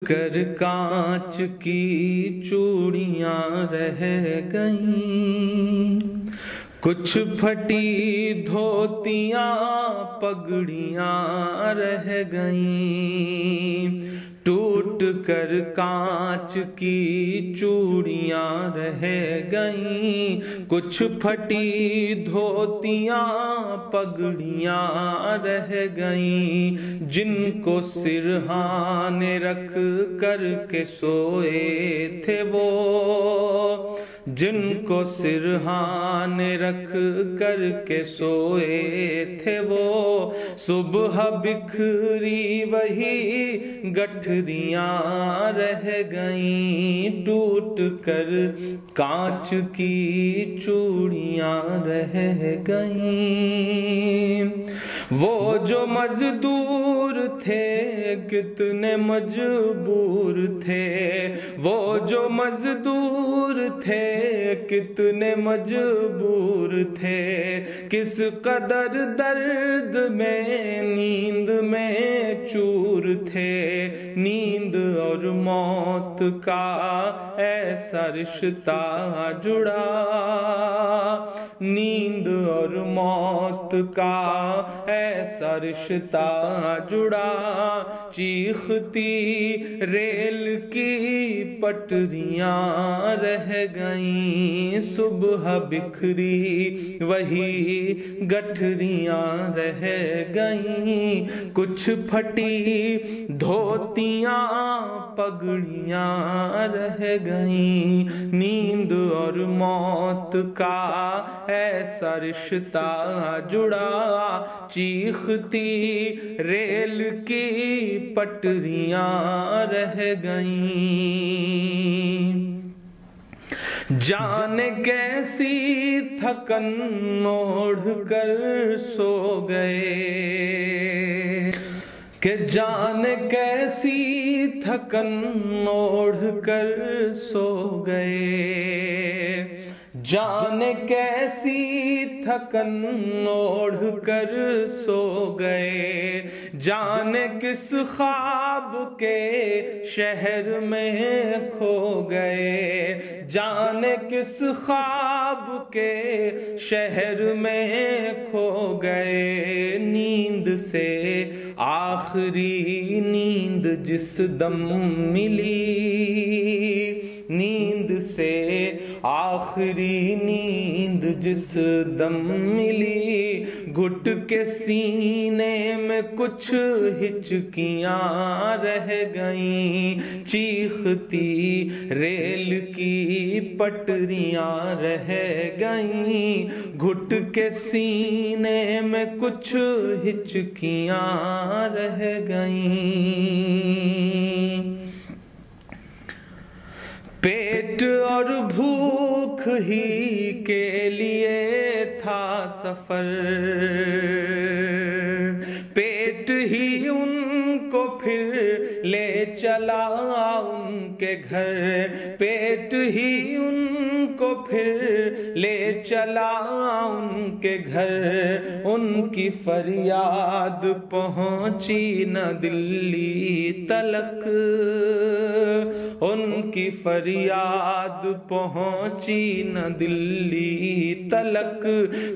کر کانچ کی چوڑیاں رہ گئیں، کچھ پھٹی دھوتیاں پگڑیاں رہ گئیں، ٹوٹ کر کانچ کی چوڑیاں رہ گئیں، کچھ پھٹی دھوتیاں پگڑیاں رہ گئیں، جن کو سرہانے رکھ کر کے سوئے تھے وہ، جن کو سرہانے رکھ کر کے سوئے تھے وہ، صبح بکھری وہی گٹھریاں رہ گئیں، ٹوٹ کر کانچ کی چوڑیاں رہ گئیں۔ وہ جو مزدور تھے کتنے مجبور تھے، وہ جو مزدور تھے کتنے مجبور تھے، کس قدر درد میں نیند میں چور تھے، نیند اور موت کا ایسا رشتہ جڑا، نیند اور موت کا ایسا رشتہ جڑا، چیختی ریل کی پٹریاں رہ گئیں، صبح بکھری وہی گٹھریاں رہ گئیں، کچھ پھٹی دھوتیاں پگڑیاں رہ گئیں، نیند اور موت کا ایسا رشتہ جڑا، چیختی ریل کی پٹریاں رہ گئیں، جانے کیسی تھکن اوڑھ کر سو گئے، کہ جانے کیسی تھکن اوڑھ کر سو گئے، جانے کیسی تھکن اوڑھ کر سو گئے، جانے کس خواب کے شہر میں کھو گئے، جانے کس خواب کے شہر میں کھو گئے، نیند سے آخری نیند جس دم ملی، نیند سے آخری نیند جس دم ملی، گھٹ کے سینے میں کچھ ہچکیاں رہ گئیں، چیختی ریل کی پٹریاں رہ گئیں، گھٹ کے سینے میں کچھ ہچکیاں رہ گئیں، پیٹ اور بھوک ہی کے لیے تھا سفر، پیٹ ہی ان کو پھر لے چلا ان کے گھر، پیٹ ہی ان کو پھر لے چلا ان کے گھر، ان کی فریاد پہنچی نہ دلی تلک، ان کی فریاد پہنچی نہ دلی تلک،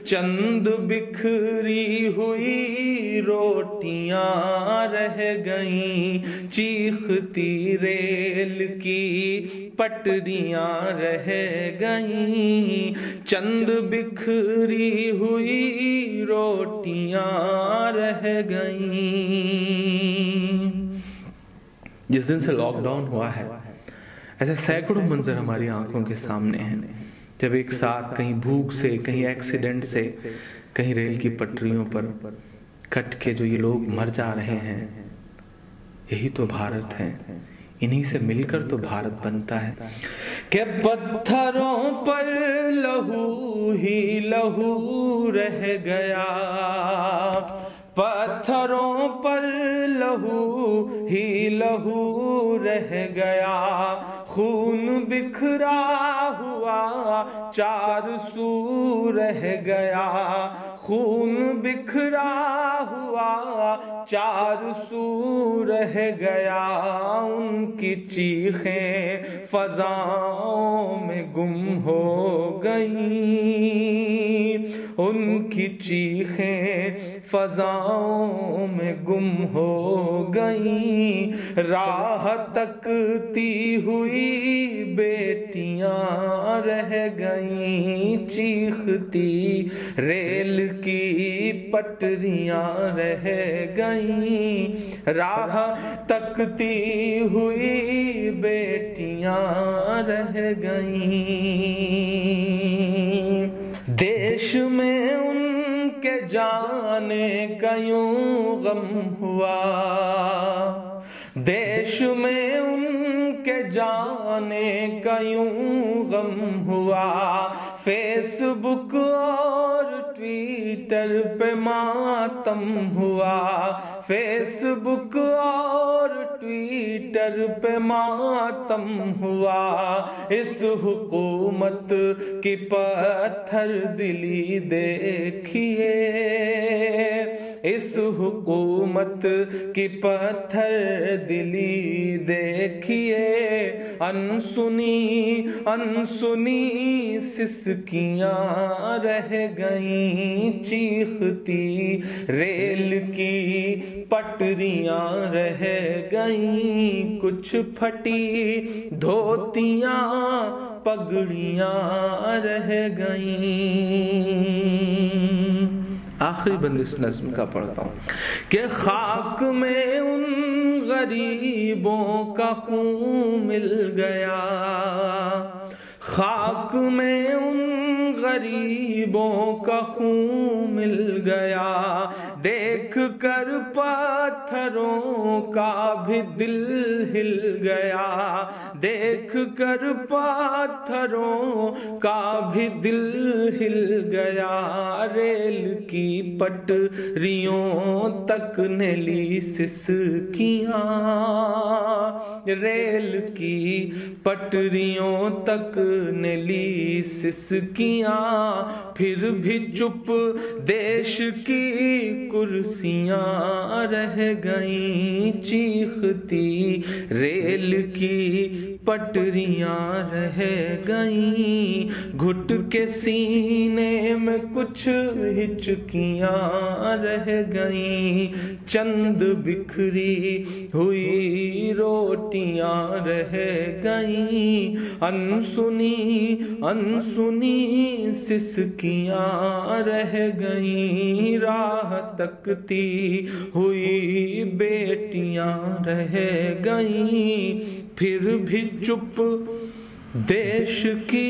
چند بکھری ہوئی روٹیاں رہ گئیں، چیختی ریل کی پٹریاں رہ گئیں، چند بکھری ہوئی روٹیاں رہ گئیں۔ جس دن سے لاک ڈاؤن ہوا ہے ایسے سینکڑوں منظر ہماری آنکھوں کے سامنے ہیں، جب ایک ساتھ کہیں بھوک سے، کہیں ایکسیڈنٹ سے، کہیں ریل کی پٹریوں پر کٹ کے جو یہ لوگ مر جا رہے ہیں، یہی تو بھارت ہے، انہی سے مل کر تو بھارت بنتا ہے، کہ پتھروں پر لہو ہی لہو رہ گیا، پتھروں پر لہو ہی لہو رہ گیا، خون بکھرا ہوا چار سو رہ گیا، خون بکھرا ہوا چار سو رہ گیا، ان کی چیخیں فضاؤں میں گم ہو گئیں، ان کی چیخیں فضاؤں میں گم ہو گئیں، راہ تکتی ہوئی بیٹیاں رہ گئیں، چیختی ریل کی پٹریاں رہ گئیں، راہ تکتی ہوئی بیٹیاں رہ گئیں، دیش میں ان کے جانے کا یوں غم ہوا، دیش میں ان کے جانے کا یوں غم ہوا، فیس بک اور ٹویٹر پہ ماتم ہوا، فیس بک اور ٹویٹر پہ ماتم ہوا، اس حکومت کی پتھر دلی دیکھیے، اس حکومت کی پتھر دلی دیکھیے، انسنی انسنی سسکیاں رہ گئیں، چیختی ریل کی پٹریاں رہ گئیں، کچھ پھٹی دھوتیاں پگڑیاں رہ گئیں۔ آخری بند اس نظم کا پڑھتا ہوں کہ خاک میں ان غریبوں کا خون مل گیا، خاک میں ان غریبوں کا خون مل گیا، دیکھ کر پتھروں کا بھی دل ہل گیا، دیکھ کر پتھروں کا بھی دل ہل گیا، ریل کی پٹریوں تک نے لی سسکیاں، ریل کی پٹریوں تک نے لی سسکیاں، پھر بھی چپ دیش کی کرسیاں رہ گئیں، چیختی ریل کی پٹریاں رہ گئیں، گھٹ کے سینے میں کچھ ہچکیاں رہ گئیں، چند بکھری ہوئی روٹیاں رہ گئیں، انسنی انسنی سسکیاں رہ گئیں، راہ تکتی ہوئی بیٹیاں رہ گئیں، پھر بھی چپ دیش کی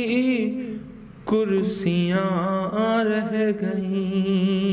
کرسیاں رہ گئیں۔